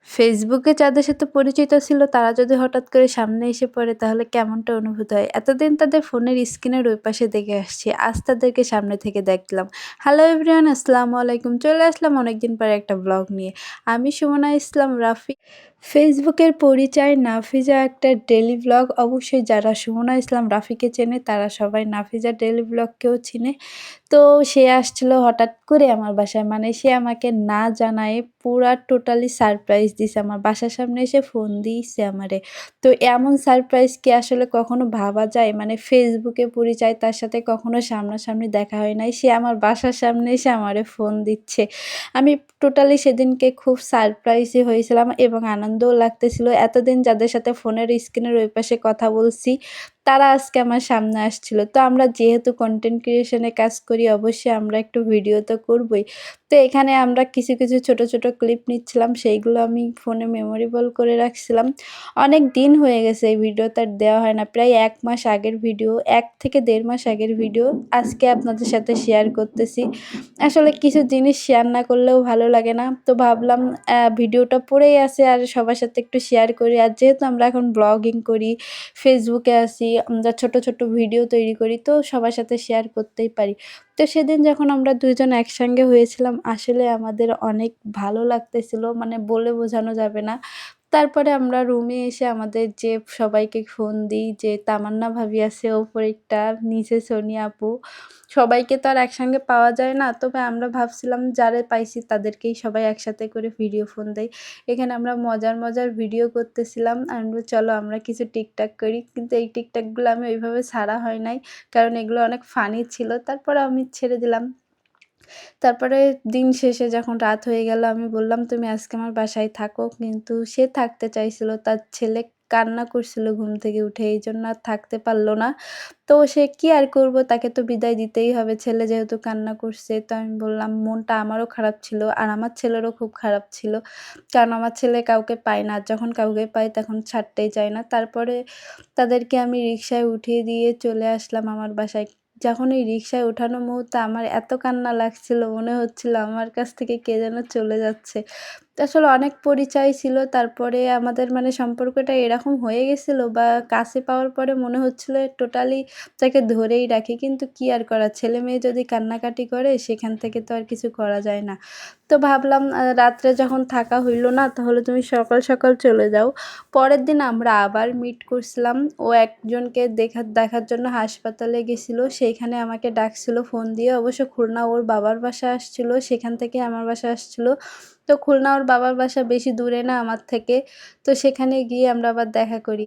ফেসবুকে যাদের সাথে পরিচিত ছিল তারা যদি হঠাৎ করে সামনে এসে পড়ে তাহলে কেমনটা অনুভূত হয়? এতদিন তাদের ফোনের স্ক্রিনের ওই পাশে দেখে আসছি। আজ তাদেরকে সামনে থেকে দেখলাম। হ্যালো এভরিওয়ান, আসসালামু আলাইকুম। চলে আসলাম অনেকদিন পরে একটা ব্লগ নিয়ে। আমি সুমনা ইসলাম রাফি। ফেসবুকের পরিচয় নাফিজা একটা ডেইলি ব্লগ। অবশ্যই যারা সুমনা ইসলাম রাফিকে চেনে তারা সবাই নাফিজা ডেইলি ব্লগকেও চিনে। তো সে আসছিল হঠাৎ করে আমার বাসায়। মানে সে আমাকে না জানায়ে পুরা টোটালি সারপ্রাইজ দিছে। আমার বাসার সামনে এসে ফোন দিছে আমারে। তো এমন সারপ্রাইজ কি আসলে কখনো ভাবা যায়? মানে ফেসবুকে পরিচয়, তার সাথে কখনো সামনাসামনি দেখা হয় নাই। সে আমার বাসার সামনে এসে আমারে ফোন দিচ্ছে। আমি টোটালি সেদিনকে খুব সারপ্রাইজই হয়েছিলাম এবং আনন্দও লাগতেছিল। এতদিন যাদের সাথে ফোনের স্ক্রিনের ওই পাশে কথা বলছি, তারা আজকে আমার সামনে আসছিল। তো আমরা যেহেতু কনটেন্ট ক্রিয়েশন এ কাজ করি, অবশ্যই আমরা একটু ভিডিও তো করবই। তো এখানে আমরা কিছু ছোট, ছোট ক্লিপ নিচ্ছিলাম, সেইগুলো আমি ফোনে মেমোরেবল করে রাখছিলাম। অনেক দিন হয়ে গেছে এই ভিডিওটা আর দেওয়া হয় না। প্রায় ১ মাস আগের ভিডিও, ১ থেকে ১.৫ মাস আগের ভিডিও আজকে আপনাদের সাথে শেয়ার করতেছি। আসলে কিছু জিনিস শেয়ার না করলেও ভালো লাগে না। তো ভাবলাম ভিডিওটা পড়েই আছে আর সবার সাথে একটু শেয়ার করি। আর যেহেতু আমরা এখন ব্লগিং করি, ফেসবুকে আছি, আমরা ছোট ভিডিও তৈরি করি, তো সবার সাথে শেয়ার করতেই পারি। তো সেদিন যখন আমরা ২ জন একসঙ্গে হয়েছিলাম, আসলে আমাদের অনেক ভালো লাগতেছিল, মানে বলে বোঝানো যাবে না। তারপরে আমরা রুমে এসে আমাদের যে সবাইকে ফোন দিই, যে তামান্না ভাবি আছে ওপরে একটা, নিচে সোনিয়া আপু। সবাইকে তো আর একসঙ্গে পাওয়া যায় না। তবে আমরা ভাবছিলাম যারে পাইছি তাদেরকেই সবাই একসাথে করে ভিডিও ফোন দেই। এখানে আমরা মজার ভিডিও করতেছিলাম। আমি বললাম চলো আমরা কিছু টিকটক করি। কিন্তু এই টিকটকগুলো আমি ওইভাবে ছাড়া হয় নাই। কারণ এগুলো অনেক ফানি ছিল। তারপরে আমি ছেড়ে দিলাম। তারপরে দিন শেষে যখন রাত হয়ে গেল আমি বললাম, "তুমি আজকে আমার বাসায় থাকো।" কিন্তু সে থাকতে চাইছিল। তার ছেলে কান্না করছিল ঘুম থেকে উঠে। এইজন্য আর থাকতে পারল না। তো সে কি আর করব? তাকে তো বিদায় দিতেই হবে। ছেলে যেহেতু কান্না করছে। তো আমি বললাম, মনটা আমারও খারাপ ছিল। আর আমার ছেলেরও খুব খারাপ ছিল। কারণ আমার ছেলে কাউকে পায় না। আর যখন কাউকে পায় তখন ছাড়তেই চায় না। তারপরে তাদেরকে আমি রিক্সায় উঠিয়ে দিয়ে চলে আসলাম আমার বাসায়। যখন এই রিক্সায় ওঠানোর মুহূর্তে আমার এত কান্না লাগছিল, মনে হচ্ছিল আমার কাছ থেকে কে যেন চলে যাচ্ছে। তো আসলে অনেক পরিচয় ছিল। তারপরে আমাদের মানে সম্পর্কটা এরকম হয়ে গেছিল বা কাছে পাওয়ার পরে মনে হচ্ছিল টোটালি তাকে ধরেই রাখি। কিন্তু কি আর করা? ছেলেমেয়ে যদি কান্নাকাটি করে সেখান থেকে তো আর কিছু করা যায় না। তো ভাবলাম রাত্রে যখন থাকা হইল না তাহলে তুমি সকাল চলে যাও। পরের দিন আমরা আবার মিট করছিলাম। ও একজনকে দেখার জন্য হাসপাতালে গেছিল। সেইখানে আমাকে ডাকছিল ফোন দিয়ে। অবশ্য খুলনা ওর বাবার বাসায় আসছিল। সেখান থেকে আমার বাসায় আসছিল। তো খুলনা ওর বাবার বাসা বেশি দূরে না আমার থেকে। তো সেখানে গিয়ে আমরা আবার দেখা করি।